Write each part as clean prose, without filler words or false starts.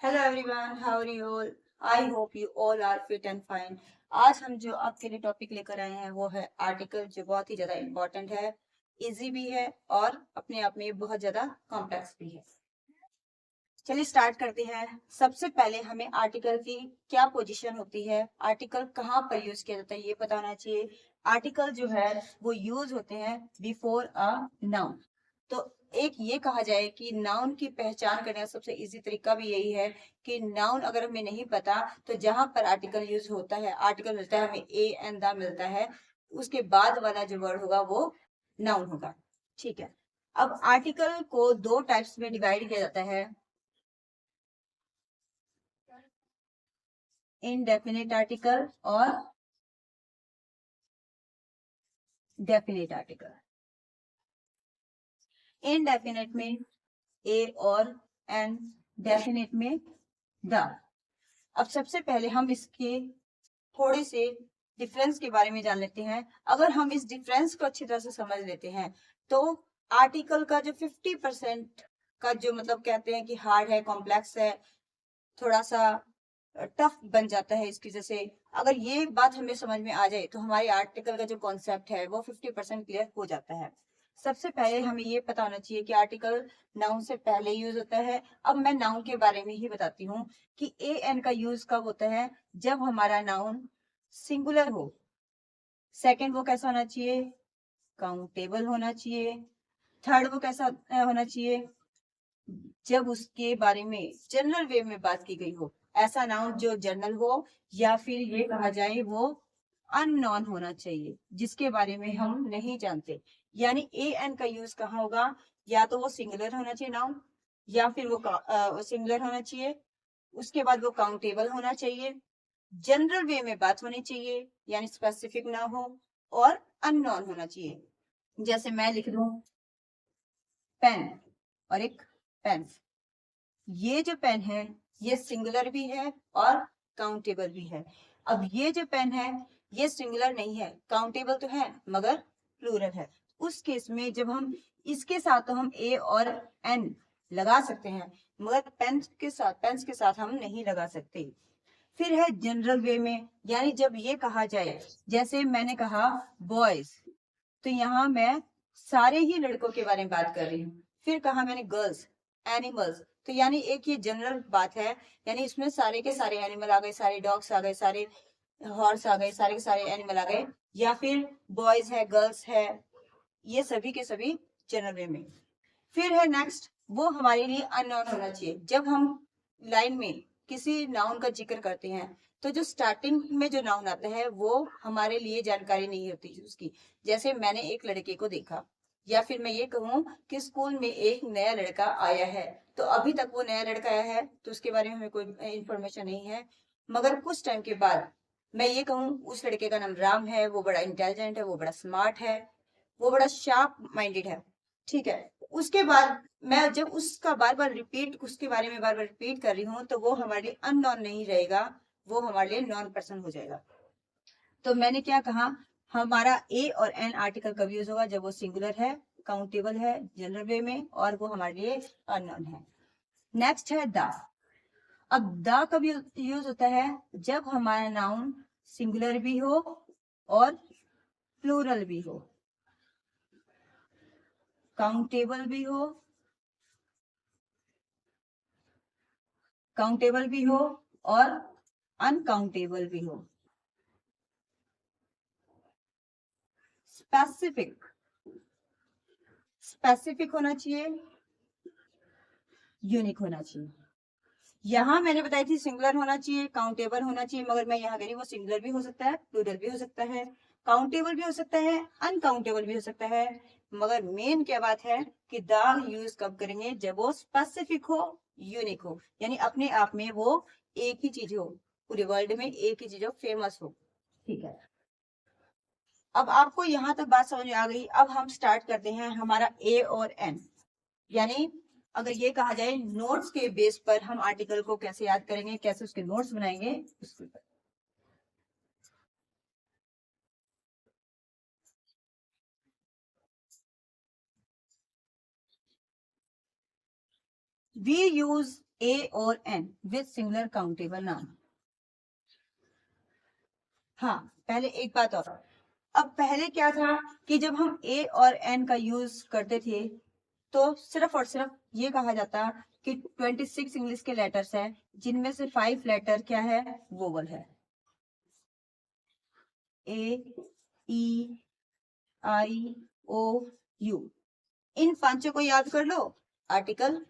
Hello everyone, how are you all? I hope you all are fit and fine. आज हम जो आपके लिए टॉपिक लेकर आए हैं वो है आर्टिकल, जो बहुत ही ज्यादा इम्पोर्टेंट है, इजी भी है और अपने आप में बहुत ज्यादा कॉम्प्लेक्स भी है। चलिए स्टार्ट करते हैं। सबसे पहले हमें आर्टिकल की क्या पोजीशन होती है, आर्टिकल कहाँ पर यूज किया जाता है ये पता होना चाहिए। आर्टिकल जो है वो यूज होते हैं बिफोर अ नाउन। तो एक ये कहा जाए कि नाउन की पहचान करने का सबसे इजी तरीका भी यही है कि नाउन अगर हमें नहीं पता तो जहां पर आर्टिकल यूज होता है, आर्टिकल मिलता है हमें ए एंड द मिलता है, उसके बाद वाला जो वर्ड होगा वो नाउन होगा। ठीक है। अब आर्टिकल को दो टाइप्स में डिवाइड किया जाता है, इनडेफिनेट आर्टिकल और डेफिनेट आर्टिकल। इनडेफिनेट में ए और एन, डेफिनेट में द। अब सबसे पहले हम इसके थोड़े से डिफरेंस के बारे में जान लेते हैं। अगर हम इस डिफरेंस को अच्छी तरह से समझ लेते हैं तो आर्टिकल का जो 50% का जो मतलब कहते हैं कि हार्ड है, कॉम्प्लेक्स है, थोड़ा सा टफ बन जाता है इसकी वजह से। अगर ये बात हमें समझ में आ जाए तो हमारे आर्टिकल का जो कॉन्सेप्ट है वो 50% क्लियर हो जाता है। सबसे पहले हमें ये पता होना चाहिए कि आर्टिकल नाउन से पहले यूज होता है। अब मैं नाउन के बारे में ही बताती हूँ कि ए एन का यूज कब होता है, जब हमारा नाउन सिंगुलर हो। सेकंड वो कैसा होना चाहिए, काउंटेबल होना चाहिए। थर्ड वो कैसा होना चाहिए, जब उसके बारे में जनरल वे में बात की गई हो। ऐसा नाउन जो जनरल हो, या फिर ये कहा जाए वो अननोन होना चाहिए, जिसके बारे में हम नहीं जानते। यानी ए एन का यूज कहाँ होगा, या तो वो सिंगुलर होना चाहिए नाउन, या फिर वो सिंगुलर होना चाहिए, उसके बाद वो काउंटेबल होना चाहिए, जनरल वे में बात होनी चाहिए यानी स्पेसिफिक ना हो, और अननोन होना चाहिए। जैसे मैं लिख दूं पेन और एक पेन, ये जो पेन है ये सिंगुलर भी है और काउंटेबल भी है। अब ये जो पेन है ये सिंगुलर नहीं है, काउंटेबल तो है मगर प्लूरल है। उस केस में जब हम इसके साथ तो हम ए और एन लगा सकते हैं, मगर पेन्स के साथ हम नहीं लगा सकते। फिर है जनरल वे में, यानी जब ये कहा जाए, जैसे मैंने कहा बॉयज, तो यहाँ मैं सारे ही लड़कों के बारे में बात कर रही हूँ। फिर कहा मैंने गर्ल्स, एनिमल्स, तो यानी एक ये जनरल बात है, यानी इसमें सारे के सारे एनिमल आ गए, सारे डॉग्स आ गए, सारे हॉर्स आ गए, सारे के सारे एनिमल आ गए। या फिर बॉयज है, गर्ल्स है, ये सभी के सभी जनरल वे में। फिर है नेक्स्ट, वो हमारे लिए अननोन होना चाहिए। जब हम लाइन में किसी नाउन का जिक्र करते हैं तो जो स्टार्टिंग में जो नाउन आता है वो हमारे लिए जानकारी नहीं होती उसकी। जैसे मैंने एक लड़के को देखा, या फिर मैं ये कहूँ कि स्कूल में एक नया लड़का आया है, तो अभी तक वो नया लड़का आया है तो उसके बारे में हमें कोई इंफॉर्मेशन नहीं है। मगर कुछ टाइम के बाद मैं ये कहूँ उस लड़के का नाम राम है, वो बड़ा इंटेलिजेंट है, वो बड़ा स्मार्ट है, वो बड़ा शार्प माइंडेड है। ठीक है। उसके बाद मैं जब उसका बार बार रिपीट, उसके बारे में बार बार रिपीट कर रही हूँ तो वो हमारे लिए अननोन नहीं रहेगा, वो हमारे लिए नॉन पर्सन हो जाएगा। तो मैंने क्या कहा, हमारा ए और एन आर्टिकल कब यूज होगा, जब वो सिंगुलर है, काउंटेबल है जनरल वे में, और वो हमारे लिए अननोन है। नेक्स्ट है द। अब द कब यूज होता है, जब हमारा नाउन सिंगुलर भी हो और प्लूरल भी हो, काउंटेबल भी हो, काउंटेबल भी हो और अनकाउंटेबल भी हो। स्पेसिफिक, स्पेसिफिक होना चाहिए, यूनिक होना चाहिए। यहाँ मैंने बताई थी सिंगुलर होना चाहिए, काउंटेबल होना चाहिए, मगर मैं यहाँ कह रही हूँ वो सिंगुलर भी हो सकता है, प्लूरल भी हो सकता है, काउंटेबल भी हो सकता है, अनकाउंटेबल भी हो सकता है। मगर मेन क्या बात है कि द यूज कब करेंगे, जब वो स्पेसिफिक हो, यूनिक हो, यानी अपने आप में वो एक ही चीज हो, पूरे वर्ल्ड में एक ही चीज हो, फेमस हो। ठीक है। अब आपको यहाँ तक बात समझ में आ गई। अब हम स्टार्ट करते हैं हमारा ए और एन, यानी अगर ये कहा जाए नोट्स के बेस पर हम आर्टिकल को कैसे याद करेंगे, कैसे उसके नोट्स बनाएंगे, उसके ऊपर। We use ए और an with singular countable noun. हाँ, पहले एक बात और, अब पहले क्या था कि जब हम ए और एन का यूज करते थे तो सिर्फ और सिर्फ ये कहा जाता कि 26 इंग्लिश के लेटर्स हैं, जिनमें से 5 लेटर क्या है, वोवल है। ए, ई, आई, ओ, यू, इन पांचों को याद कर लो, आर्टिकल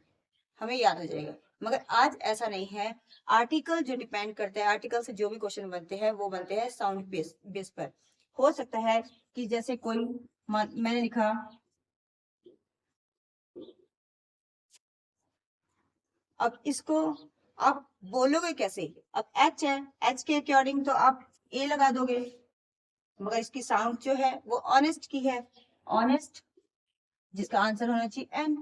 हमें याद हो जाएगा। मगर आज ऐसा नहीं है। आर्टिकल जो डिपेंड करते हैं, आर्टिकल से जो भी क्वेश्चन बनते हैं वो बनते हैं साउंड बेस पर। हो सकता है कि जैसे कोई मैंने लिखा अब इसको आप बोलोगे कैसे, अब एच है, एच के अकॉर्डिंग तो आप ए लगा दोगे, मगर इसकी साउंड जो है वो ऑनेस्ट की है, ऑनेस्ट, जिसका आंसर होना चाहिए एन।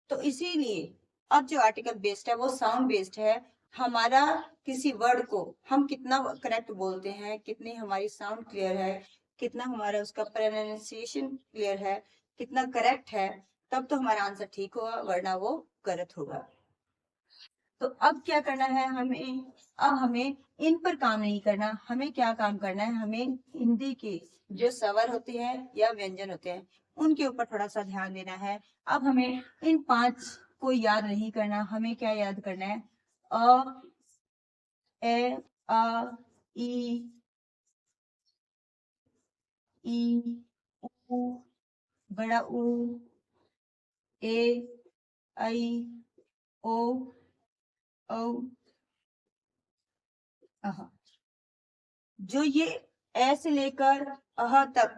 तो इसीलिए अब जो आर्टिकल बेस्ड है वो साउंड बेस्ड है। हमारा किसी वर्ड को हम कितना करेक्ट बोलते हैं, कितनी हमारी साउंड क्लियर है, कितना हमारा उसका प्रोनाउंसिएशन क्लियर है, कितना करेक्ट है, तब तो हमारा आंसर ठीक होगा, वरना वो गलत होगा। तो अब क्या करना है हमें, अब हमें इन पर काम नहीं करना, हमें क्या काम करना है, हमें हिंदी के जो स्वर होते हैं या व्यंजन होते हैं उनके ऊपर थोड़ा सा ध्यान देना है। अब हमें इन 5 को याद नहीं करना, हमें क्या याद करना है, अ, ए, आ, ई, ई, उ, बड़ा ऊ, ए, आई, ओ, औ, अह। जो ये ए से लेकर अह तक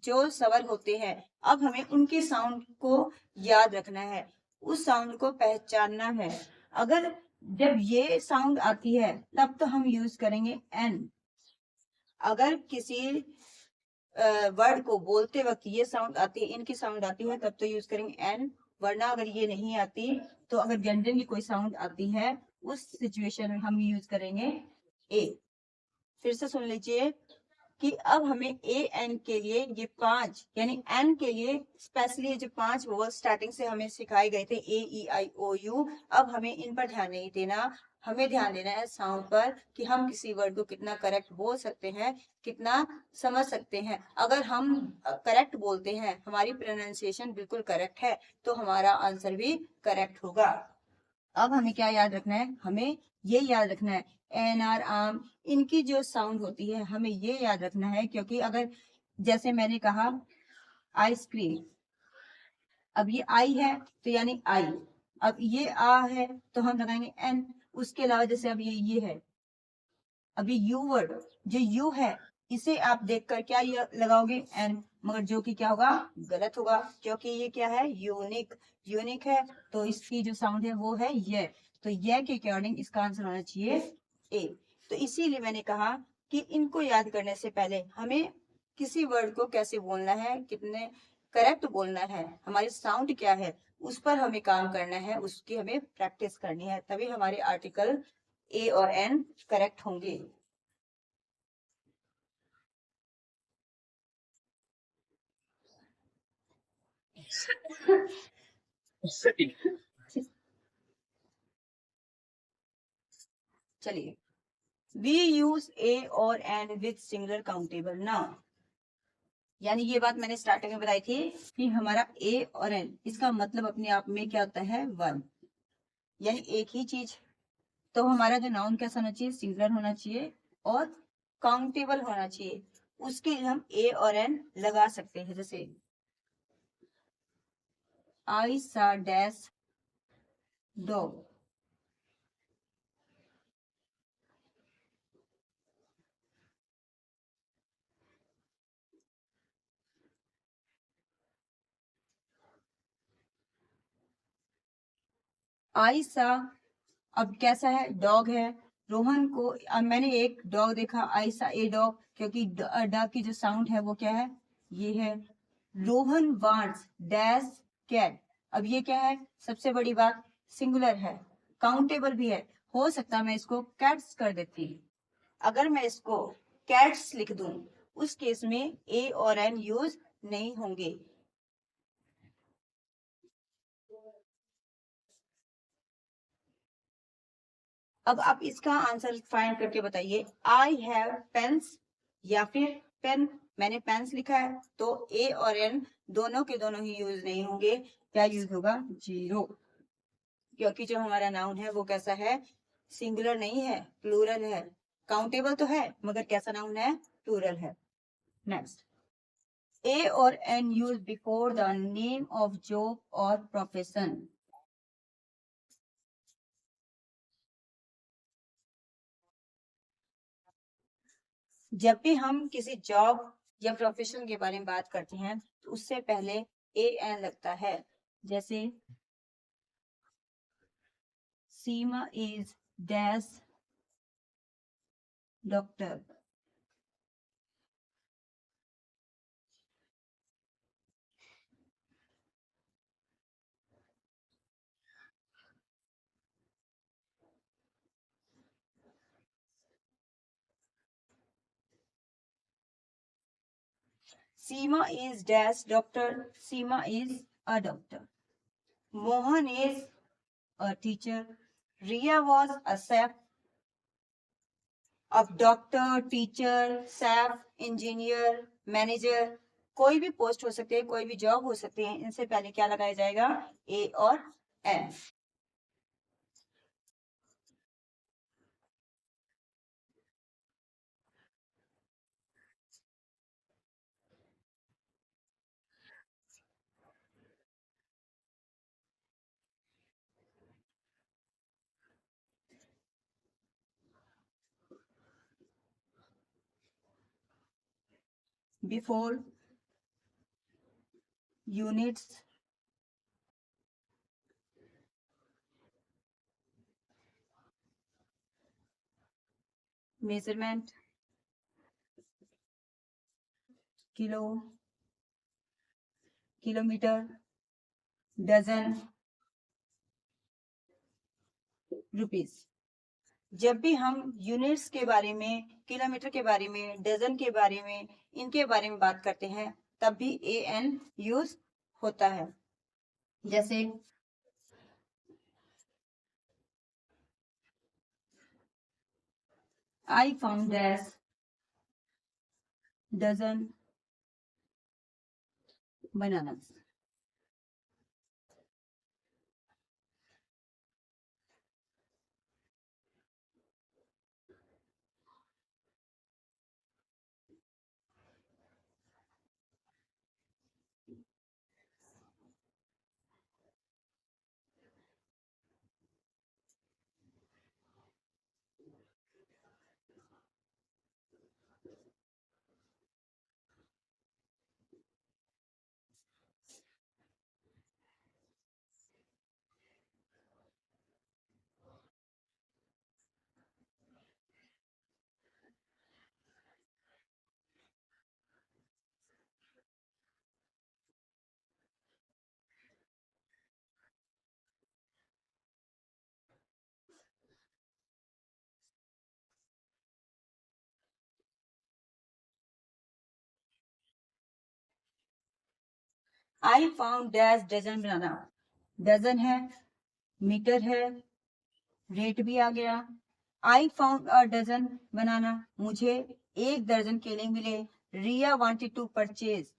जो स्वर होते हैं, अब हमें उनके साउंड को याद रखना है, उस साउंड को पहचानना है। अगर जब ये साउंड आती है तब तो हम यूज करेंगे एन। अगर किसी वर्ड को बोलते वक्त ये साउंड आती है, इनकी साउंड आती है, तब तो यूज करेंगे एन। वरना अगर ये नहीं आती, तो अगर व्यंजन की कोई साउंड आती है उस सिचुएशन में हम यूज करेंगे ए। फिर से सुन लीजिए कि अब हमें ए एन के लिए ये 5 यानी एन के लिए स्पेशली जो 5 वोवल स्टार्टिंग से हमें सिखाए गए थे, ए, ई, आई, ओ, यू, अब हमें इन पर ध्यान नहीं देना। हमें ध्यान देना है साउंड पर कि हम किसी वर्ड को कितना करेक्ट बोल सकते हैं, कितना समझ सकते हैं। अगर हम करेक्ट बोलते हैं, हमारी प्रोनाउंसिएशन बिल्कुल करेक्ट है, तो हमारा आंसर भी करेक्ट होगा। अब हमें क्या याद रखना है, हमें ये याद रखना है एन, आर, आम, इनकी जो साउंड होती है हमें ये याद रखना है, क्योंकि अगर जैसे मैंने कहा आइसक्रीम, अब ये आई है तो यानी आई, अब ये आ है तो हम लगाएंगे एन। उसके अलावा जैसे अब ये है, अभी यू वर्ड, जो यू है इसे आप देखकर क्या लगाओगे एन, मगर जो कि क्या होगा, गलत होगा, क्योंकि ये क्या है, यूनिक, यूनिक है, तो इसकी जो साउंड है वो है ये। तो ये के अकॉर्डिंग इसका आंसर होना चाहिए ए। तो इसीलिए मैंने कहा कि इनको याद करने से पहले हमें किसी वर्ड को कैसे बोलना है, कितने करेक्ट बोलना है, हमारी साउंड क्या है, उस पर हमें काम करना है, उसकी हमें प्रैक्टिस करनी है, तभी हमारे आर्टिकल ए और एन करेक्ट होंगे। चलिए, वी यूज ए और an with singular countable noun, यानी ये बात मैंने स्टार्टिंग में बताई थी कि हमारा ए और एन इसका मतलब अपने आप में क्या होता है, वन, यानी एक ही चीज। तो हमारा जो नाउन कैसा होना चाहिए, सिंगुलर होना चाहिए और काउंटेबल होना चाहिए। उसके लिए हम ए और एन लगा सकते हैं, जैसे आई सा डैश डॉग, आई सा, अब कैसा है, डॉग है। रोहन को, अब मैंने एक डॉग देखा, आई सा ए डॉग, क्योंकि डॉग की जो साउंड है वो क्या है, ये है। रोहन वांट्स डैश कैट, अब ये क्या है, सबसे बड़ी बात, सिंगुलर है, काउंटेबल भी है। हो सकता है मैं इसको कैट्स कर देती, अगर मैं इसको कैट्स लिख दूं उस केस में ए और एन यूज नहीं होंगे। अब आप इसका आंसर फाइंड करके बताइए। आई हैव पेन्स या फिर पेन। मैंने पेन्स लिखा है तो ए और एन दोनों के दोनों ही यूज नहीं होंगे। क्या यूज होगा? जीरो, क्योंकि जो हमारा नाउन है वो कैसा है? सिंगुलर नहीं है, प्लूरल है। काउंटेबल तो है मगर कैसा नाउन है? प्लूरल है। नेक्स्ट, ए और an use before the name of job और प्रोफेशन। जब भी हम किसी जॉब या प्रोफेशन के बारे में बात करते हैं तो उससे पहले ए एन लगता है। जैसे Seema is dash doctor. Seema is dash doctor, Seema is a doctor. Mohan is a teacher, Riya was a chef. अब doctor, teacher, chef, engineer, manager, कोई भी पोस्ट हो सकती है, कोई भी जॉब हो सकती है। इनसे पहले क्या लगाया जाएगा? ए और an. Before, units, measurement, kilo, kilometre, dozen, rupees. जब भी हम यूनिट्स के बारे में, किलोमीटर के बारे में, डजन के बारे में, इनके बारे में बात करते हैं तब भी ए एन यूज होता है। जैसे I found that dozen bananas. I found that dozen banana, dozen है, मीटर है, रेट भी आ गया। आई फाउंड अ डजन बनाना, मुझे एक दर्जन केले मिले। Riya wanted to purchase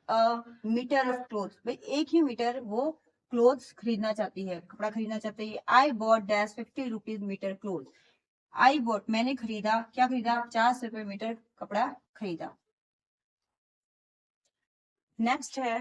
a metre of cloth, भाई एक ही मीटर वो क्लोथ्स खरीदना चाहती है, कपड़ा खरीदना चाहती है। I bought dash 50 rupees metre cloth. I bought मैंने खरीदा, क्या खरीदा? 50 रुपए मीटर कपड़ा खरीदा। नेक्स्ट है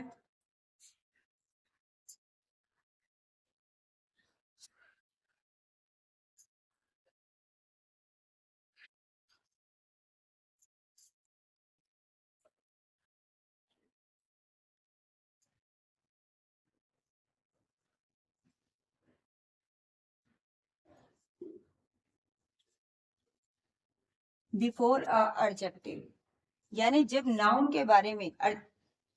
बिफोर एडजेक्टिव, यानी जब नाउन के बारे में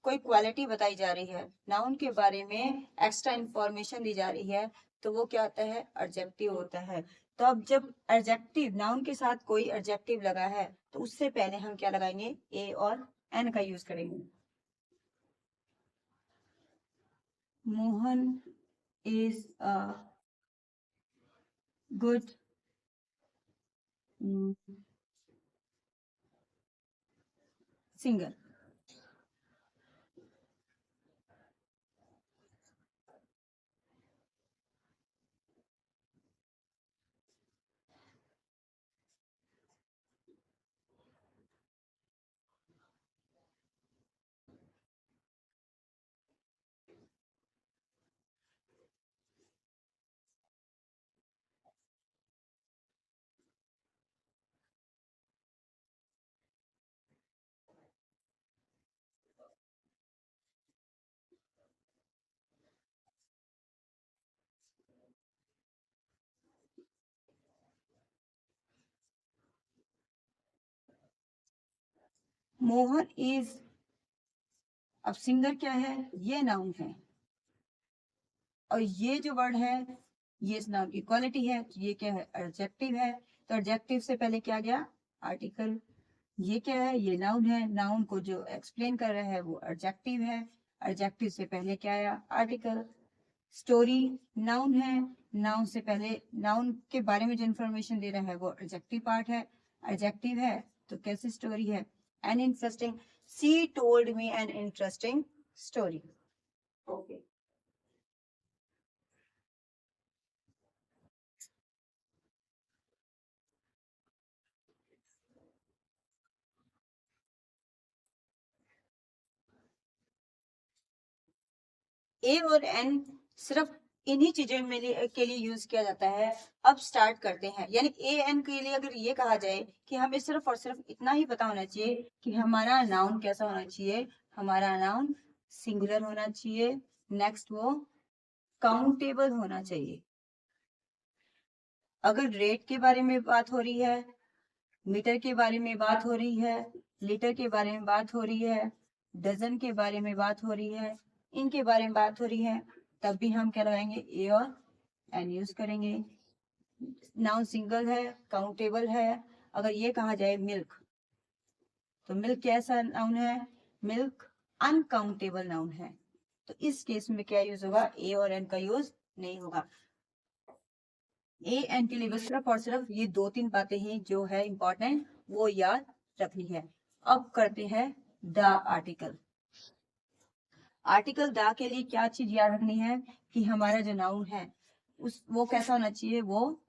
कोई क्वालिटी बताई जा रही है, नाउन के बारे में एक्स्ट्रा इंफॉर्मेशन दी जा रही है, तो वो क्या होता है? एडजेक्टिव होता है। तो अब जब एडजेक्टिव, नाउन के साथ कोई एडजेक्टिव लगा है तो उससे पहले हम क्या लगाएंगे? ए और एन का यूज करेंगे। Mohan is a good singer. Mohan is, अब सिंगर क्या है, ये नाउन है, और ये जो वर्ड है ये इस नाउन की क्वालिटी है, तो ये क्या है, एडजेक्टिव है। तो एडजेक्टिव से पहले क्या गया, आर्टिकल। ये क्या है, ये नाउन है, नाउन को जो एक्सप्लेन कर रहा है वो एडजेक्टिव है, एडजेक्टिव से पहले क्या आया, आर्टिकल। स्टोरी नाउन है, नाउन से पहले, नाउन के बारे में जो इंफॉर्मेशन दे रहा है वो एडजेक्टिव पार्ट है, एडजेक्टिव है, तो कैसी स्टोरी है, an interesting, she told me an interesting story. Okay, a और एन सिर्फ इन्हीं चीजों में के लिए यूज किया जाता है। अब स्टार्ट करते हैं, यानी ए एन के लिए अगर ये कहा जाए कि हमें सिर्फ और सिर्फ इतना ही पता होना चाहिए कि हमारा नाउन कैसा होना चाहिए, हमारा नाउन सिंगुलर होना चाहिए, नेक्स्ट वो काउंटेबल होना चाहिए। अगर रेट के बारे में बात हो रही है, मीटर के बारे में बात हो रही है, लीटर के बारे में बात हो रही है, डजन के बारे में बात हो रही है, इनके बारे में बात हो रही है, तब भी हम क्या लगाएंगे, ए और एन यूज करेंगे। नाउन सिंगल है, काउंटेबल है। अगर ये कहा जाए मिल्क, तो मिल्क कैसा नाउन है, मिल्क अनकाउंटेबल नाउन है, तो इस केस में क्या यूज होगा, ए और एन का यूज नहीं होगा। ए एन के लिए बस सिर्फ और सिर्फ ये दो तीन बातें हैं जो है इंपॉर्टेंट, वो याद रखनी है। अब करते हैं द आर्टिकल। आर्टिकल द के लिए क्या चीज याद रखनी है कि हमारा जो नाउन है उस वो कैसा होना चाहिए, वो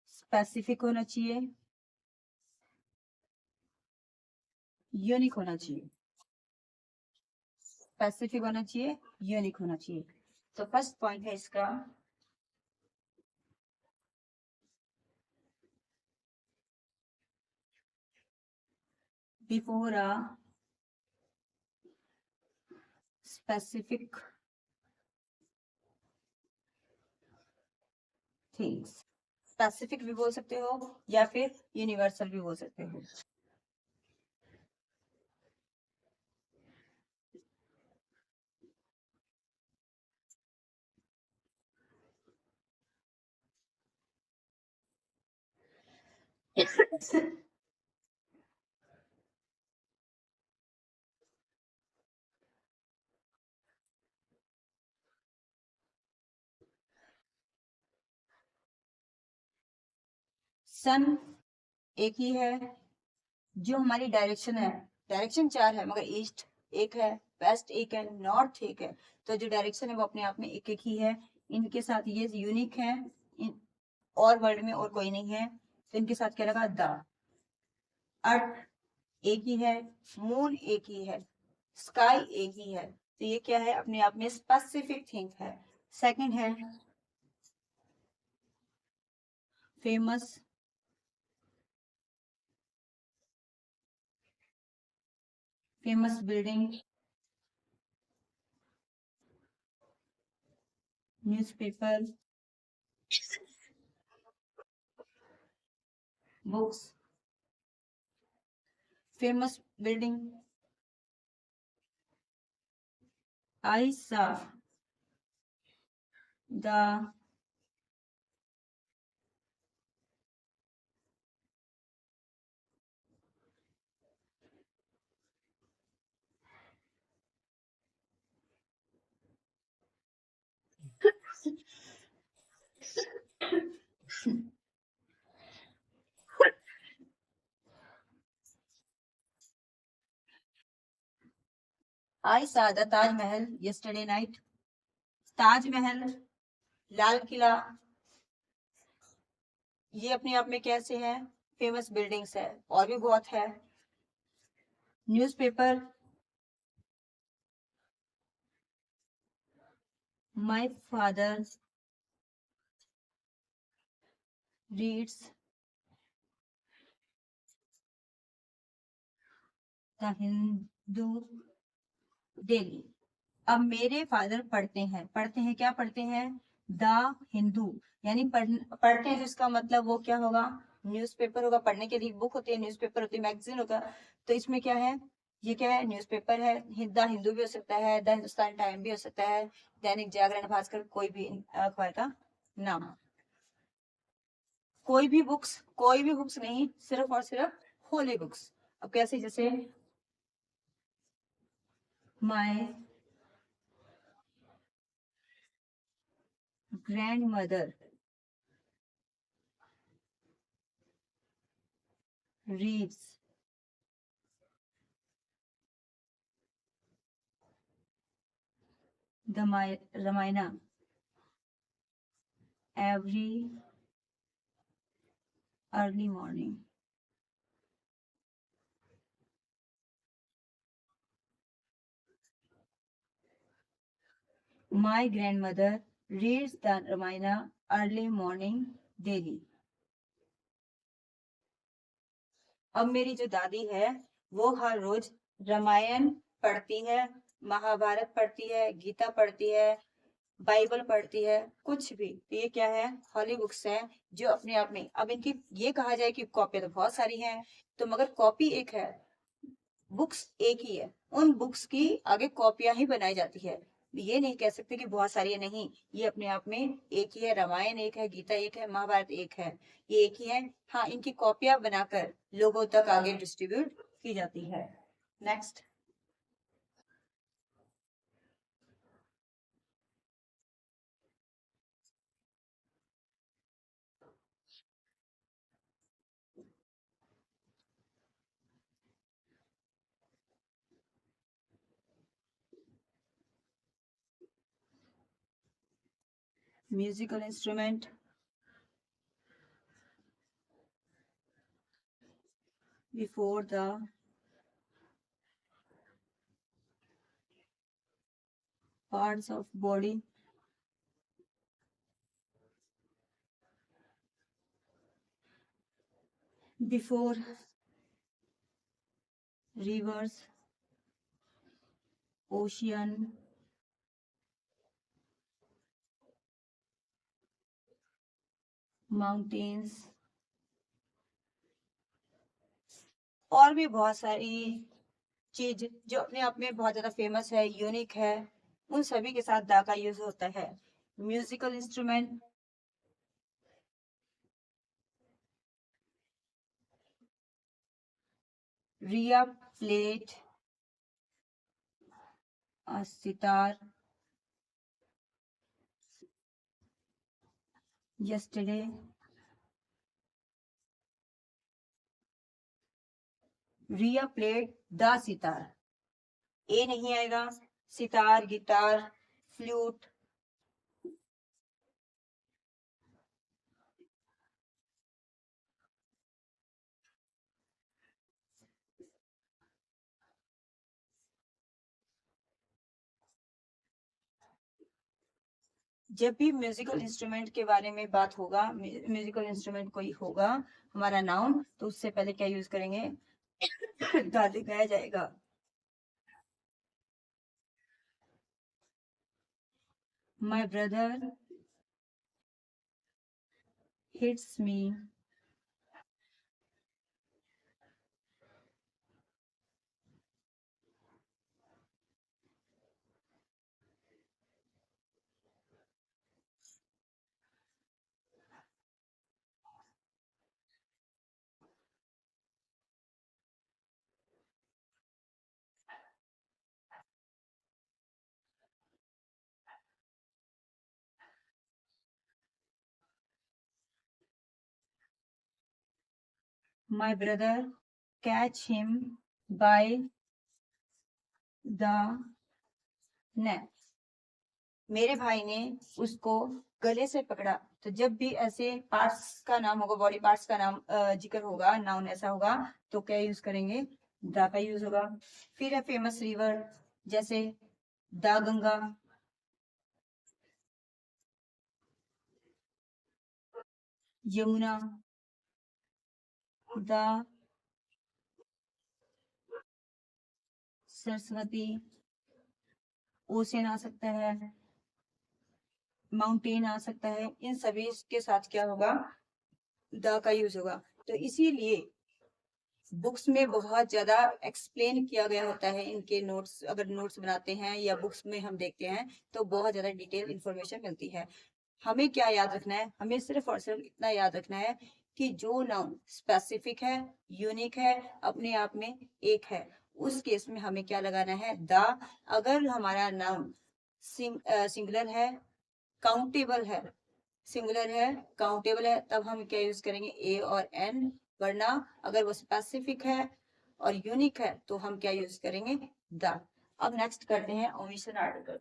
स्पेसिफिक होना चाहिए, यूनिक होना चाहिए, स्पेसिफिक होना चाहिए, यूनिक होना चाहिए। तो फर्स्ट पॉइंट है इसका, before a specific things. Specific भी बोल सकते हो या फिर यूनिवर्सल भी बोल सकते हो। सन एक ही है, जो हमारी डायरेक्शन है, डायरेक्शन चार है मगर ईस्ट एक है, वेस्ट एक है, नॉर्थ एक है, तो जो डायरेक्शन है वो अपने आप में एक एक ही है। इनके साथ ये यूनिक है, और वर्ल्ड में और कोई नहीं है, तो इनके साथ क्या लगा, द। अर्थ एक ही है, मून एक ही है, स्काई एक ही है, तो ये क्या है, अपने आप में स्पेसिफिक थिंग है। सेकंड है famous, famous building, newspaper, books. Famous building, I saw the I saw the Taj Mahal yesterday night. Taj Mahal, Lal Qila, ये अपने आप में कैसे है? फेमस बिल्डिंग्स है, और भी बहुत है। Newspaper, my father reads the Hindu daily. अब मेरे फादर पढ़ते हैं क्या पढ़ते हैं? द हिंदू, यानी पढ़ते हैं, तो इसका मतलब वो क्या होगा? न्यूज़पेपर होगा। पढ़ने के लिए बुक होती है, न्यूज़पेपर होती है, मैगजीन होगा। तो इसमें क्या है? ये क्या है? न्यूज़पेपर है। द हिंदू भी हो सकता है, द हिंदुस्तान टाइम भी हो सकता है, दैनिक जागरण, भास्कर, कोई भी अखबार का नाम। कोई भी बुक्स नहीं, सिर्फ और सिर्फ होली बुक्स। अब कैसे? जैसे my grand mother reads the Ramayan every early morning. My grandmother reads the Ramayana early morning daily. अब मेरी जो दादी है वो हर रोज रामायण पढ़ती है, महाभारत पढ़ती है, गीता पढ़ती है, बाइबल पढ़ती है, कुछ भी। तो ये क्या है? हॉली बुक्स है, जो अपने आप में, अब इनकी ये कहा जाए कि कॉपियां तो बहुत सारी हैं, तो मगर कॉपी एक है, बुक्स एक ही है। उन बुक्स की आगे कॉपियां ही बनाई जाती है। ये नहीं कह सकते कि बहुत सारी है, नहीं, ये अपने आप में एक ही है। रामायण एक है, गीता एक है, महाभारत एक है, ये एक ही है। हाँ, इनकी कॉपियां बनाकर लोगों तक आगे डिस्ट्रीब्यूट की जाती है। Next. Musical instrument, before the parts of body, before reverse, ocean, mountains, और भी बहुत सारी चीज जो अपने आप में बहुत ज्यादा फेमस है, यूनिक है, उन सभी के साथ दा का यूज होता है। Musical instrument, Riya played sitar yesterday, Riya played the sitar, a नहीं आएगा। Sitar, guitar, flute. जब भी म्यूजिकल इंस्ट्रूमेंट के बारे में बात होगा, म्यूजिकल इंस्ट्रूमेंट कोई होगा हमारा नाउन, तो उससे पहले क्या यूज करेंगे? गा दिखाया जाएगा। My brother hits me, my brother catch him by the ने, मेरे भाई ने उसको गले से पकड़ा। तो जब भी ऐसे पार्ट्स का नाम होगा, बॉडी पार्ट्स का नाम जिक्र होगा, नाउन ऐसा होगा, तो क्या यूज करेंगे? द का यूज होगा। फिर है फेमस रिवर, जैसे the Ganga, Yamuna, the Saraswati, ocean आ सकता है, माउंटेन आ सकता है। इन सभी के साथ क्या होगा? द का यूज होगा। तो इसीलिए बुक्स में बहुत ज्यादा एक्सप्लेन किया गया होता है इनके नोट्स, अगर नोट्स बनाते हैं या बुक्स में हम देखते हैं तो बहुत ज्यादा डिटेल इंफॉर्मेशन मिलती है। हमें क्या याद रखना है? हमें सिर्फ और सिर्फ इतना याद रखना है कि जो नाउन स्पेसिफिक है, यूनिक है, अपने आप में एक है, उस केस में हमें क्या लगाना है? द। अगर हमारा नाउन सिंगुलर है, काउंटेबल है, सिंगुलर है, काउंटेबल है, तब हम क्या यूज करेंगे? ए और एन। वरना अगर वो स्पेसिफिक है और यूनिक है तो हम क्या यूज करेंगे? द। अब नेक्स्ट करते हैं ओमिशन आर्टिकल।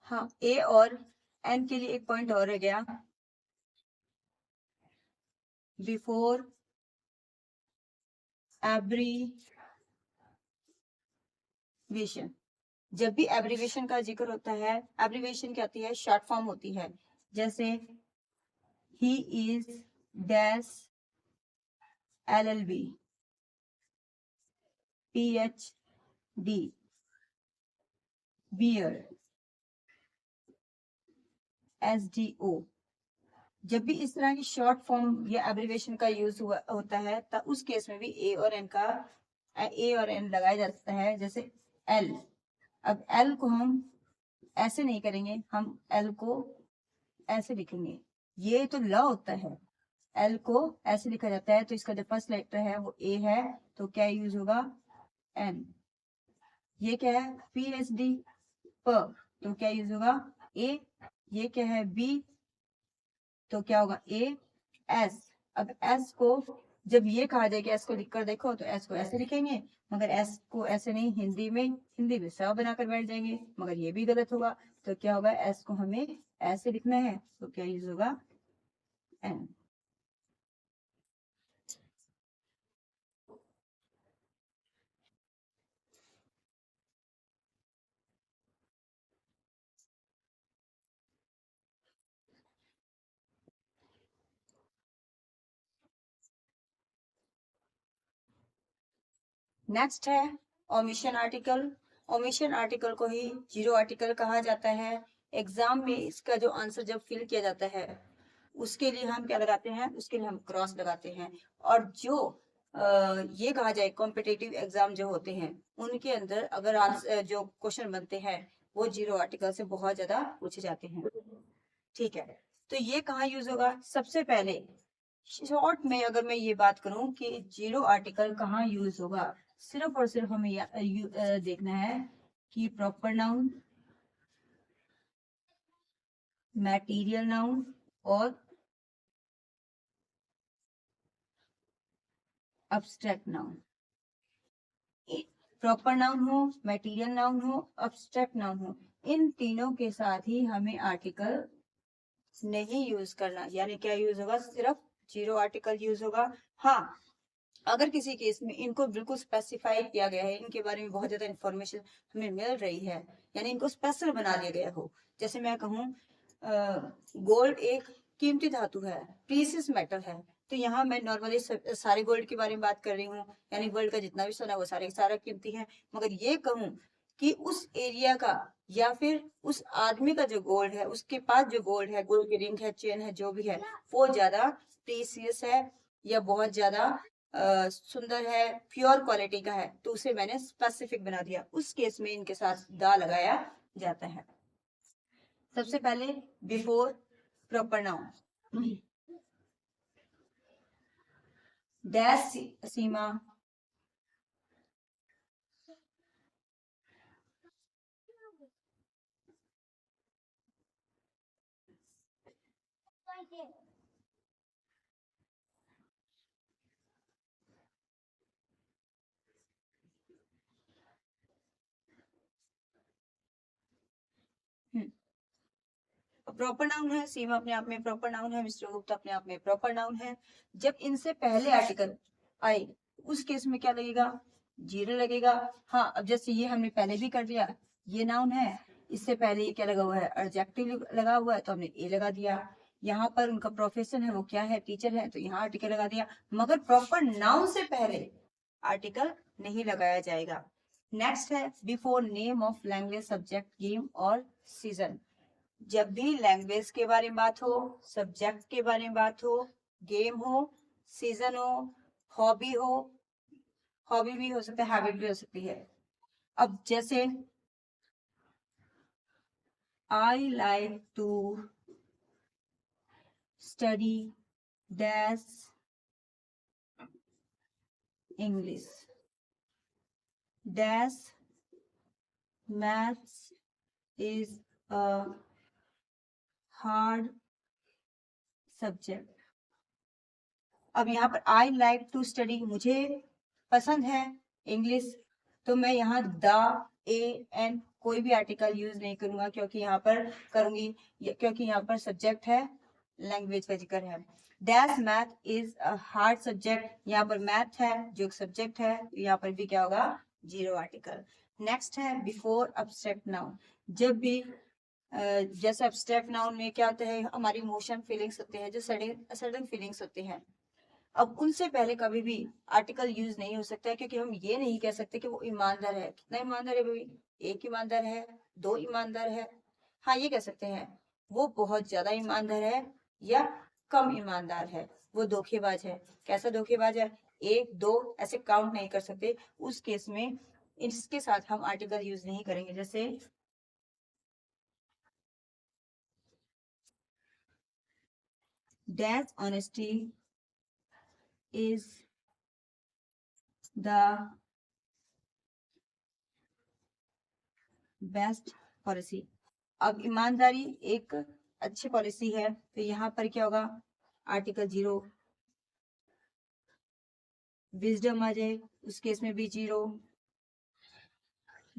हाँ, ए और एन के लिए एक पॉइंट और रह गया, बिफोर एब्रीविएशन। जब भी एब्रीविएशन का जिक्र होता है, एब्रीविएशन क्या होती है? शॉर्ट फॉर्म होती है। जैसे ही इज डैश LLB, PhD, बियर, SDO। जब भी इस तरह की शॉर्ट फॉर्म या एब्रिविएशन का यूज हुआ होता है, तब उस केस में भी ए और एन लगाया जाता है। जैसे एल, अब एल को हम ऐसे नहीं करेंगे, हम एल को ऐसे लिखेंगे। ये तो ल होता है, एल को ऐसे लिखा जाता है, तो इसका जो फर्स्ट लेटर है वो ए है, तो क्या यूज होगा? एन। ये क्या है? PhD, प, तो क्या यूज होगा? ए। ये क्या है? बी, तो क्या होगा? ए। एस, अब एस को जब ये कहा जाए कि एस को लिखकर देखो, तो एस को ऐसे लिखेंगे, मगर एस को ऐसे नहीं, हिंदी में स बनाकर बैठ जाएंगे, मगर ये भी गलत होगा। तो क्या होगा? एस को हमें ऐसे लिखना है, तो क्या यूज होगा? एन। नेक्स्ट है ओमिशन आर्टिकल। ओमिशन आर्टिकल को ही जीरो आर्टिकल कहा जाता है। एग्जाम में इसका जो आंसर जब फिल किया जाता है, उसके लिए हम क्या लगाते हैं? उसके लिए हम क्रॉस लगाते हैं। और जो ये कहा जाए कॉम्पिटिटिव एग्जाम जो होते हैं, उनके अंदर अगर आंसर जो क्वेश्चन बनते हैं वो जीरो आर्टिकल से बहुत ज्यादा पूछे जाते हैं। ठीक है, तो ये कहाँ यूज होगा? सबसे पहले शॉर्ट में अगर मैं ये बात करूं कि जीरो आर्टिकल कहाँ यूज होगा, सिर्फ और सिर्फ हमें देखना है कि प्रॉपर नाउन, मैटीरियल नाउन और अब्स्ट्रैक्ट नाउन। प्रॉपर नाउन हो, मैटीरियल नाउन हो, अब्स्ट्रैक्ट नाउन हो, इन तीनों के साथ ही हमें आर्टिकल नहीं यूज करना। यानी क्या यूज होगा? सिर्फ जीरो आर्टिकल यूज होगा। हाँ, अगर किसी केस में इनको बिल्कुल स्पेसिफाई किया गया है, इनके बारे में बहुत ज्यादा इंफॉर्मेशन हमें मिल रही है, यानी इनको स्पेशल बना दिया गया हो, जैसे मैं कहूँ गोल्ड एक कीमती धातु है, प्रीशियस मेटल है, तो यहाँ मैं नॉर्मली सारे गोल्ड के बारे में बात कर रही हूँ, यानी गोल्ड का जितना भी सोना है वो सारे सारा कीमती है। मगर ये कहूँ कि उस एरिया का या फिर उस आदमी का जो गोल्ड है, उसके पास जो गोल्ड है, गोल्ड की रिंग है, चेन है, जो भी है, वो ज्यादा प्रीसियस है या बहुत ज्यादा सुंदर है, प्योर क्वालिटी का है, तो उसे मैंने स्पेसिफिक बना दिया। उस केस में इनके साथ दा लगाया जाता है। सबसे पहले बिफोर प्रॉपर नाउन, डैश सीमा, प्रॉपर नाउन है, सीमा अपने आप में प्रॉपर नाउन है, मिस्टर गुप्ता अपने आप में प्रॉपर नाउन है। जब इनसे पहले आर्टिकल आए उस केस में क्या लगेगा, जीरो लगेगा। हाँ, अब जैसे ये हमने पहले भी कर दिया, ये नाउन है, इससे पहले ये क्या लगा हुआ है, एडजेक्टिव लगा हुआ है, तो हमने ए लगा दिया। यहाँ पर उनका प्रोफेशन है, वो क्या है, टीचर है, तो यहाँ आर्टिकल लगा दिया। मगर प्रॉपर नाउन से पहले आर्टिकल नहीं लगाया जाएगा। नेक्स्ट है before name of language, subject, game और सीजन। जब भी लैंग्वेज के बारे में बात हो, सब्जेक्ट के बारे में बात हो, गेम हो, सीजन हो, हॉबी हो, हॉबी भी हो सकता है, हैबिट भी हो सकती है। अब जैसे I like to study dash English, dash maths is a hard subject. अब यहाँ पर आई लाइक टू स्टडी, मुझे पसंद है इंग्लिश, तो मैं यहाँ द, ए, एन कोई भी आर्टिकल यूज नहीं करूंगा, क्योंकि यहाँ पर करूंगी, क्योंकि यहाँ पर सब्जेक्ट है, लैंग्वेज का जिक्र है। Dash math is a hard subject, यहाँ पर मैथ है जो सब्जेक्ट है, यहाँ पर भी क्या होगा, जीरो आर्टिकल। नेक्स्ट है बिफोर अब्स्ट्रैक्ट नाउन। जब भी जैसे अब्स्ट्रैक्ट नाउन में क्या होता है, हमारी इमोशन फीलिंग्स होते हैं, जो सडन फीलिंग्स होते हैं, अब उनसे पहले कभी भी आर्टिकल यूज नहीं हो सकता है, क्योंकि हम ये नहीं कह सकते कि वो ईमानदार है। कितना ईमानदार है भाई, एक ईमानदार है, दो ईमानदार है। हाँ, ये कह सकते हैं वो बहुत ज्यादा ईमानदार है या कम ईमानदार है, वो धोखेबाज है। कैसा धोखेबाज है, एक दो ऐसे काउंट नहीं कर सकते, उस केस में इसके साथ हम आर्टिकल यूज नहीं करेंगे। जैसे dash honesty is the best policy. अब ईमानदारी एक अच्छी पॉलिसी है, तो यहाँ पर क्या होगा, आर्टिकल जीरो। विजडम आ जाए उस केस में भी जीरो।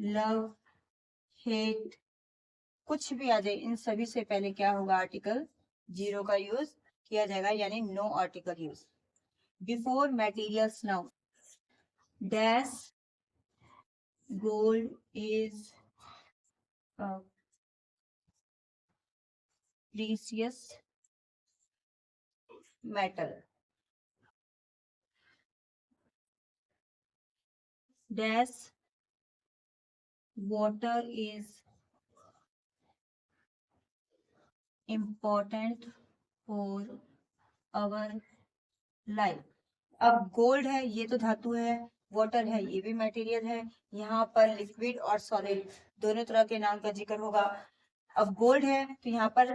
लव, हेट, कुछ भी आ जाए, इन सभी से पहले क्या होगा, आर्टिकल जीरो का यूज किया जाएगा, यानी no article use. Before materials now, dash gold is precious metal, dash water is important for our life। अब गोल्ड है, ये तो धातु है, वाटर है, ये भी मटेरियल है। यहाँ पर लिक्विड और सॉलिड दोनों तरह के नाम का जिक्र होगा। अब गोल्ड है तो यहाँ पर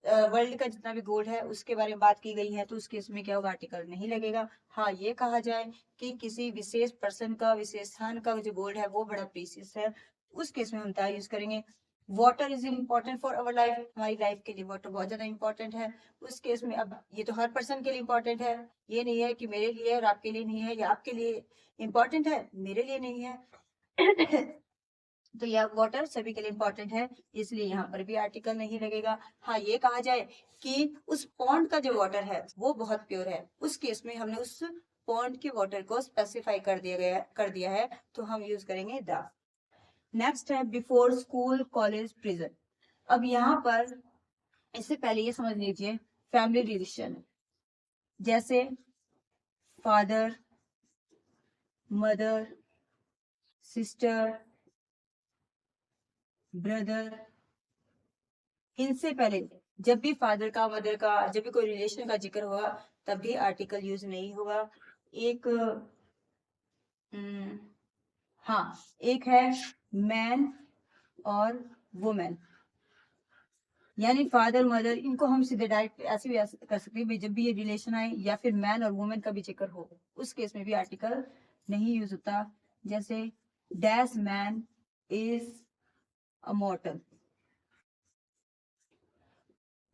वर्ल्ड का जितना भी गोल्ड है उसके बारे में बात की गई है, तो उस केस में क्या होगा, आर्टिकल नहीं लगेगा। हाँ, ये कहा जाए कि किसी विशेष पर्सन का, विशेष स्थान का जो गोल्ड है वो बड़ा प्रीसियस है, उस केस में हम द यूज करेंगे। Water is important for our life, हमारी लाइफ के लिए वाटर बहुत ज्यादा इंपॉर्टेंट है, उस केस में अब ये तो हर पर्सन के लिए इंपॉर्टेंट है, ये नहीं है कि मेरे लिए और आपके लिए नहीं है, या आपके लिए इंपॉर्टेंट है मेरे लिए नहीं है। तो यह वाटर सभी के लिए इंपॉर्टेंट है, इसलिए यहाँ पर भी आर्टिकल नहीं लगेगा। हाँ, ये कहा जाए कि उस पॉन्ड का जो वाटर है वो बहुत प्योर है, उस केस में हमने उस पॉन्ड के वाटर को स्पेसिफाई कर दिया है, तो हम यूज करेंगे द। नेक्स्ट है बिफोर स्कूल, कॉलेज, प्रिजन। अब यहाँ पर इससे पहले ये समझ लीजिए फैमिली रिलेशन, जैसे फादर, मदर, सिस्टर, ब्रदर, इनसे पहले जब भी फादर का, मदर का, जब भी कोई रिलेशन का जिक्र होगा तब भी आर्टिकल यूज नहीं होगा। एक हाँ, एक है मैन और वुमेन, यानी फादर, मदर, इनको हम सीधे डायरेक्ट ऐसे भी कर सकते हैं, जब भी ये रिलेशन आए या फिर मैन और वुमेन का भी जिक्र हो, उस केस में भी आर्टिकल नहीं यूज होता। जैसे डैश मैन इज अ मॉर्टल,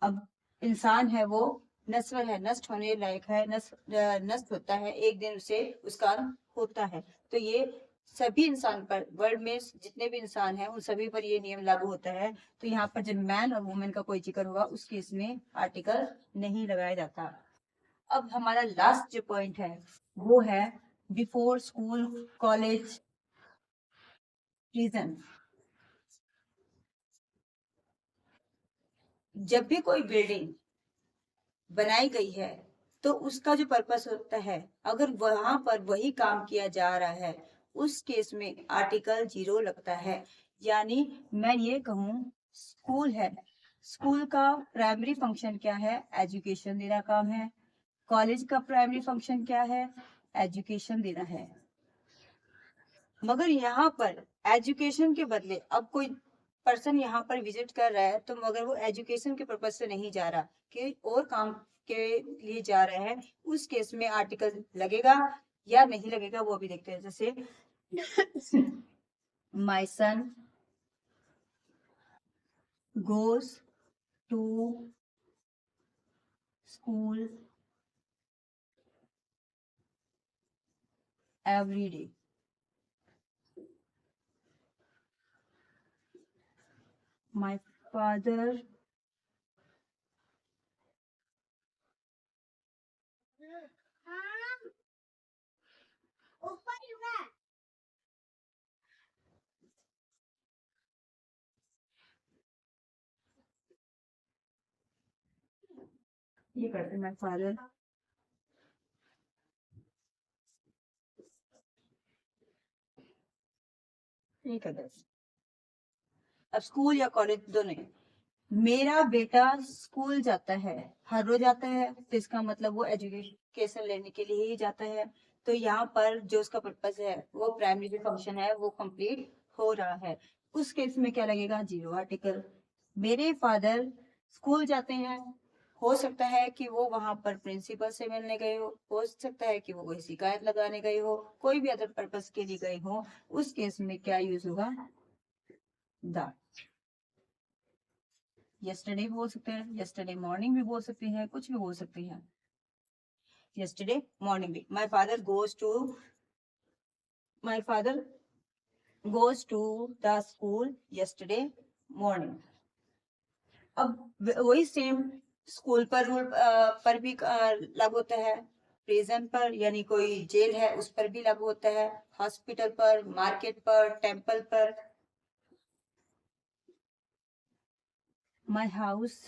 अब इंसान है वो नस्वर है, नष्ट होने लायक है, नष्ट होता है, एक दिन उसे उसका अंत होता है। तो ये सभी इंसान पर, वर्ल्ड में जितने भी इंसान हैं उन सभी पर ये नियम लागू होता है। तो यहाँ पर जब मैन और वुमेन का कोई जिक्र होगा उस केस में आर्टिकल नहीं लगाया जाता। अब हमारा लास्ट जो पॉइंट है वो है बिफोर स्कूल, कॉलेज, प्रिजन। जब भी कोई बिल्डिंग बनाई गई है तो उसका जो पर्पस होता है, अगर वहां पर वही काम किया जा रहा है उस केस में आर्टिकल 0 लगता है। यानी मैं ये कहूँ, स्कूल है, स्कूल का प्राइमरी फंक्शन क्या है? एजुकेशन देना काम है। कॉलेज का प्राइमरी फंक्शन क्या है? एजुकेशन देना है। मगर यहाँ पर एजुकेशन के बदले अब कोई पर्सन यहाँ पर विजिट कर रहा है तो मगर वो एजुकेशन के पर्पज से नहीं जा रहा, कि और काम के लिए जा रहा है, उस केस में आर्टिकल लगेगा या नहीं लगेगा वो भी देखते हैं। जैसे my son goes to school every day. My father ये करते, माय फादर ये करते। अब स्कूल या कॉलेज दोनों ही। मेरा बेटा स्कूल जाता है, हर रोज आता है, तो इसका मतलब वो एजुकेशन लेने के लिए ही जाता है। तो यहाँ पर जो उसका पर्पस है वो प्राइमरी जो फंक्शन है वो कंप्लीट हो रहा है। उस केस में क्या लगेगा? 0 आर्टिकल। मेरे फादर स्कूल जाते हैं, हो सकता है कि वो वहां पर प्रिंसिपल से मिलने गए हो सकता है कि वो कोई शिकायत लगाने गए हो, कोई भी अदर पर्पस के लिए गए हो, उस केस में क्या यूज होगा? द। यस्टरडे बोल सकते हैं, यस्टरडे मॉर्निंग भी बोल सकते हैं, कुछ भी बोल सकते हैं। यस्टरडे मॉर्निंग भी, my father goes to the school yesterday morning. अब वही सेम स्कूल पर रूल पर भी लागू होता है, प्रिजन पर यानी कोई जेल है उस पर भी लागू होता है, हॉस्पिटल पर, मार्केट पर, टेम्पल पर। My house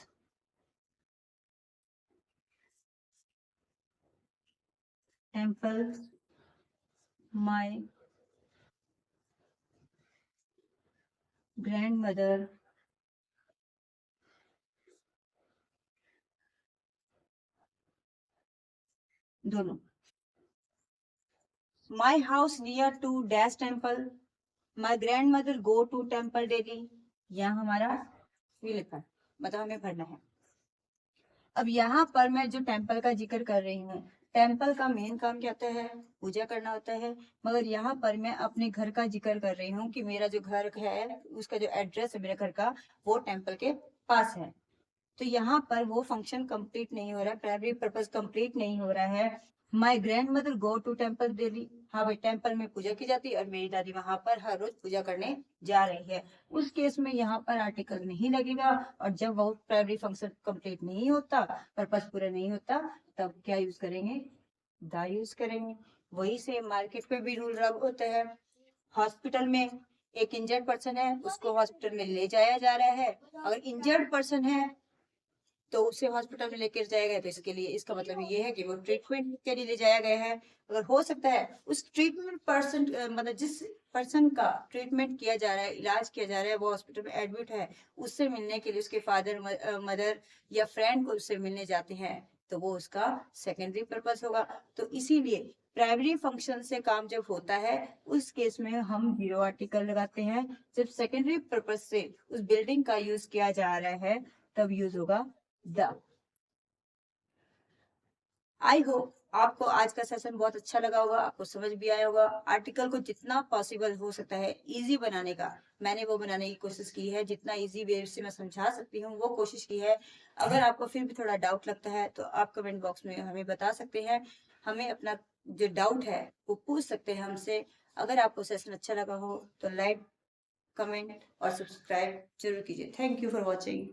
temple, my grand mother दोनों। My house near to dash temple, my grand mother go to temple daily. यहाँ हमारा ये लिखा है, मतलब हमें भरना है। अब यहाँ पर मैं जो टेम्पल का जिक्र कर रही हूँ, टेम्पल का मेन काम क्या होता है? पूजा करना होता है। मगर यहाँ पर मैं अपने घर का जिक्र कर रही हूँ कि मेरा जो घर है उसका जो एड्रेस है मेरे घर का वो टेम्पल के पास है। तो यहाँ पर वो फंक्शन कंप्लीट नहीं हो रहा है, प्राइमरी पर्पस कंप्लीट नहीं हो रहा है। My grand mother go to temple daily, हाँ भाई टेम्पल में पूजा की जाती है और मेरी दादी वहां पर हर रोज पूजा करने जा रही है। उस केस में यहाँ पर आर्टिकल नहीं लगेगा। और जब वो प्राइमरी फंक्शन कंप्लीट नहीं होता, पर्पस पूरा नहीं होता, तब क्या यूज करेंगे? द यूज करेंगे। वही से मार्केट पे भी रूल लागू होता है। हॉस्पिटल में एक इंजर्ड पर्सन है, उसको हॉस्पिटल में ले जाया जा रहा है। अगर इंजर्ड पर्सन है तो उसे हॉस्पिटल में लेकर जाया गया, तो इसके लिए इसका मतलब ये है कि वो ट्रीटमेंट के लिए ले जाया गया है। अगर हो सकता है उस ट्रीटमेंट पर्सन, मतलब जिस पर्सन का ट्रीटमेंट किया जा रहा है, इलाज किया जा रहा है, वो हॉस्पिटल में एडमिट है, उससे मिलने के लिए उसके फादर मदर या फ्रेंड को उससे मिलने जाते हैं, तो वो उसका सेकेंडरी पर्पस होगा। तो इसीलिए प्राइमरी फंक्शन से काम जब होता है उस केस में हम 0 आर्टिकल लगाते हैं। जब सेकेंडरी पर्पस से उस बिल्डिंग का यूज किया जा रहा है तब यूज होगा द। आई होप आपको आज का सेशन बहुत अच्छा लगा होगा, आपको समझ भी आया होगा। आर्टिकल को जितना पॉसिबल हो सकता है इजी बनाने का मैंने वो बनाने की कोशिश की है, जितना इजी वे से मैं समझा सकती हूँ वो कोशिश की है। अगर आपको फिर भी थोड़ा डाउट लगता है तो आप कमेंट बॉक्स में हमें बता सकते हैं, हमें अपना जो डाउट है वो पूछ सकते हैं हमसे। अगर आपको सेशन अच्छा लगा हो तो लाइक, कमेंट और सब्सक्राइब जरूर कीजिए। Thank you for watching.